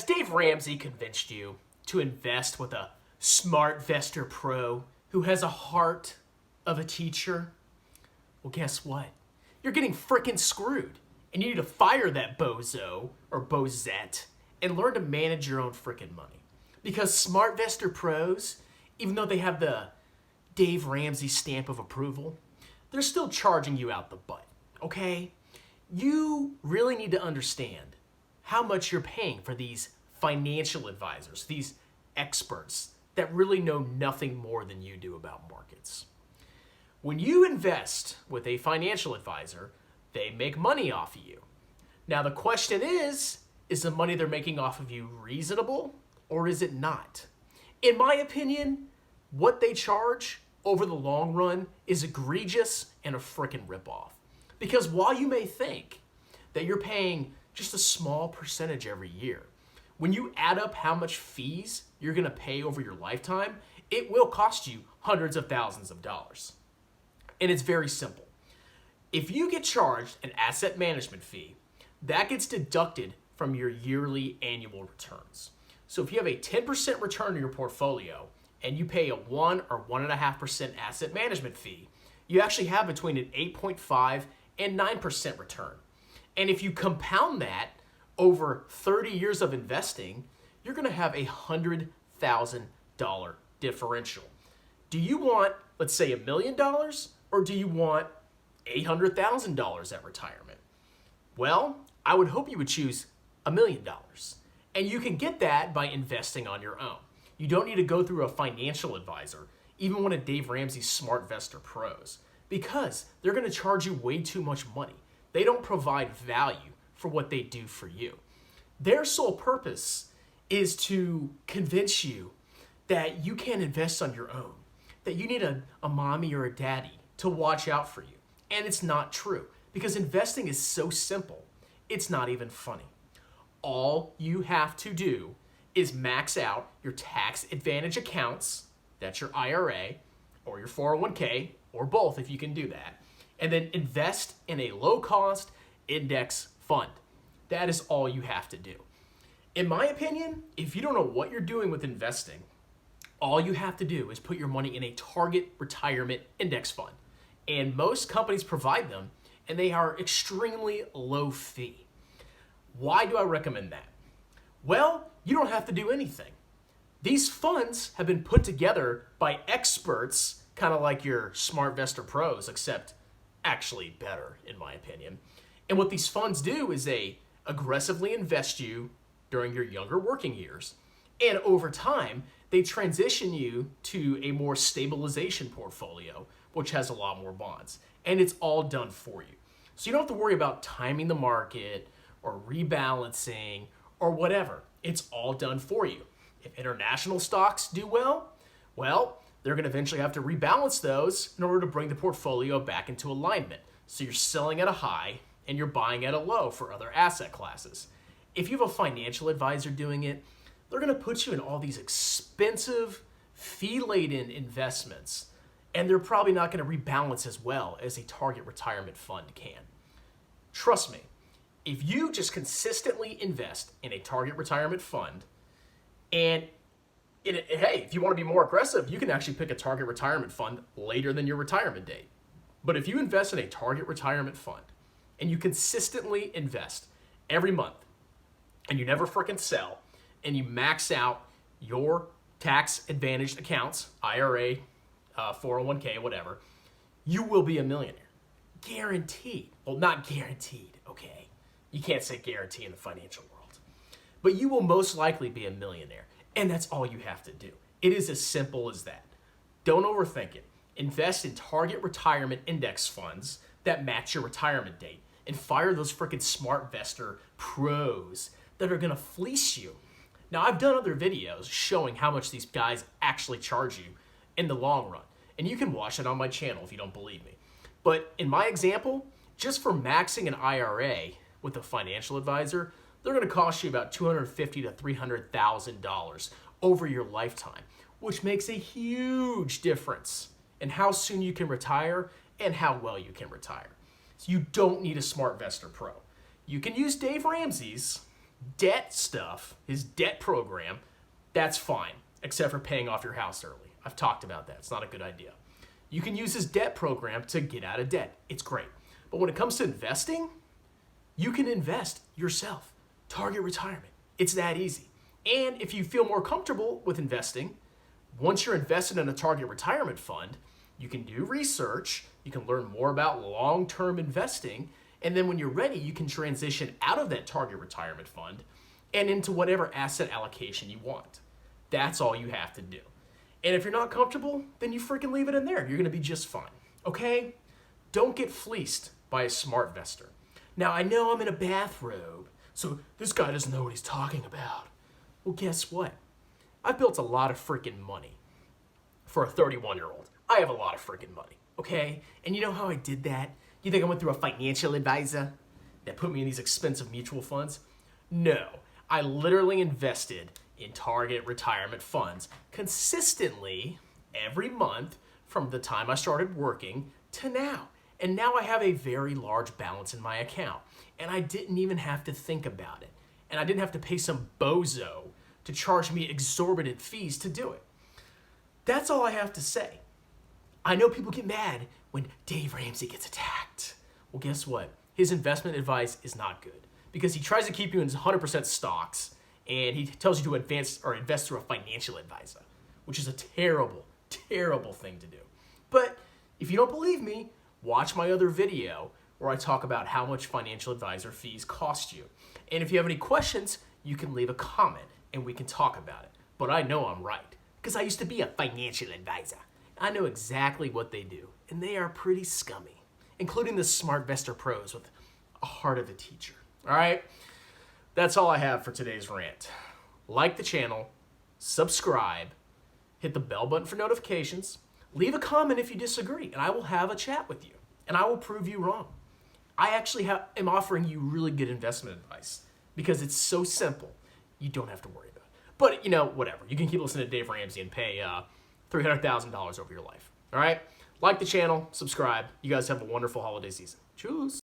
Has Dave Ramsey convinced you to invest with a SmartVestor Pro who has a heart of a teacher? Well, guess what? You're getting frickin' screwed. And you need to fire that bozo or bozette and learn to manage your own frickin' money. Because SmartVestor Pros, even though they have the Dave Ramsey stamp of approval, they're still charging you out the butt, okay? You really need to understand how much you're paying for these financial advisors, these experts that really know nothing more than you do about markets. When you invest with a financial advisor, they make money off of you. Now the question is the money they're making off of you reasonable or is it not? In my opinion, what they charge over the long run is egregious and a frickin' ripoff. Because while you may think that you're paying just a small percentage every year, when you add up how much fees you're gonna pay over your lifetime, it will cost you hundreds of thousands of dollars. And it's very simple. If you get charged an asset management fee, that gets deducted from your yearly annual returns. So if you have a 10% return on your portfolio and you pay a 1 or 1.5% asset management fee, you actually have between an 8.5 and 9% return. And if you compound that over 30 years of investing, you're gonna have a $100,000 differential. Do you want, let's say, $1 million, or do you want $800,000 at retirement? Well, I would hope you would choose $1 million. And you can get that by investing on your own. You don't need to go through a financial advisor, even one of Dave Ramsey's SmartVestor Pros, because they're gonna charge you way too much money. They don't provide value for what they do for you. Their sole purpose is to convince you that you can't invest on your own, that you need a mommy or a daddy to watch out for you. And it's not true, because investing is so simple, it's not even funny. All you have to do is max out your tax advantage accounts, that's your IRA, or your 401k, or both if you can do that, and then invest in a low-cost index fund. That is all you have to do. In my opinion, if you don't know what you're doing with investing, all you have to do is put your money in a target retirement index fund. And most companies provide them, and they are extremely low fee. Why do I recommend that? Well, you don't have to do anything. These funds have been put together by experts, kind of like your SmartVestor Pros, except actually better, in my opinion. And what these funds do is they aggressively invest you during your younger working years. And over time, they transition you to a more stabilization portfolio, which has a lot more bonds. And it's all done for you. So you don't have to worry about timing the market or rebalancing or whatever. It's all done for you. If international stocks do well, they're going to eventually have to rebalance those in order to bring the portfolio back into alignment. So you're selling at a high and you're buying at a low for other asset classes. If you have a financial advisor doing it, they're going to put you in all these expensive, fee-laden investments, and they're probably not going to rebalance as well as a target retirement fund can. Trust me, if you just consistently invest in a target retirement fund, and hey, if you want to be more aggressive, you can actually pick a target retirement fund later than your retirement date. But if you invest in a target retirement fund and you consistently invest every month and you never frickin' sell and you max out your tax advantaged accounts, IRA, 401k, whatever, you will be a millionaire. Guaranteed. Well, not guaranteed, okay? You can't say guarantee in the financial world. But you will most likely be a millionaire. And that's all you have to do. It is as simple as that. Don't overthink it. Invest in target retirement index funds that match your retirement date and fire those freaking SmartVestor Pros that are gonna fleece you. Now, I've done other videos showing how much these guys actually charge you in the long run. And you can watch it on my channel if you don't believe me. But in my example, just for maxing an IRA with a financial advisor, they're going to cost you about $250,000 to $300,000 over your lifetime, which makes a huge difference in how soon you can retire and how well you can retire. So you don't need a SmartVestor Pro. You can use Dave Ramsey's, debt stuff, his debt program, that's fine, except for paying off your house early. I've talked about that. It's not a good idea. You can use his debt program to get out of debt. It's great. But when it comes to investing, you can invest yourself. Target retirement. It's that easy. And if you feel more comfortable with investing, once you're invested in a target retirement fund, you can do research, you can learn more about long-term investing, and then when you're ready, you can transition out of that target retirement fund and into whatever asset allocation you want. That's all you have to do. And if you're not comfortable, then you freaking leave it in there. You're gonna be just fine, okay? Don't get fleeced by a SmartVestor. Now, I know I'm in a bathrobe, so this guy doesn't know what he's talking about. Well, guess what? I've built a lot of freaking money for a 31-year-old. I have a lot of freaking money, okay? And you know how I did that? You think I went through a financial advisor that put me in these expensive mutual funds? No, I literally invested in target retirement funds consistently every month from the time I started working to now. And now I have a very large balance in my account. And I didn't even have to think about it. And I didn't have to pay some bozo to charge me exorbitant fees to do it. That's all I have to say. I know people get mad when Dave Ramsey gets attacked. Well, guess what? His investment advice is not good because he tries to keep you in 100% stocks and he tells you to invest through a financial advisor, which is a terrible, terrible thing to do. But if you don't believe me, watch my other video where I talk about how much financial advisor fees cost you. And if you have any questions, you can leave a comment and we can talk about it. But I know I'm right because I used to be a financial advisor. I know exactly what they do, and they are pretty scummy, including the Smart Vestor pros with a heart of a teacher. All right? That's all I have for today's rant. Like the channel, subscribe, hit the bell button for notifications, leave a comment if you disagree, and I will have a chat with you, and I will prove you wrong. I actually am offering you really good investment advice because it's so simple, you don't have to worry about it. But, you know, whatever. You can keep listening to Dave Ramsey and pay $300,000 over your life. All right? Like the channel, subscribe. You guys have a wonderful holiday season. Cheers.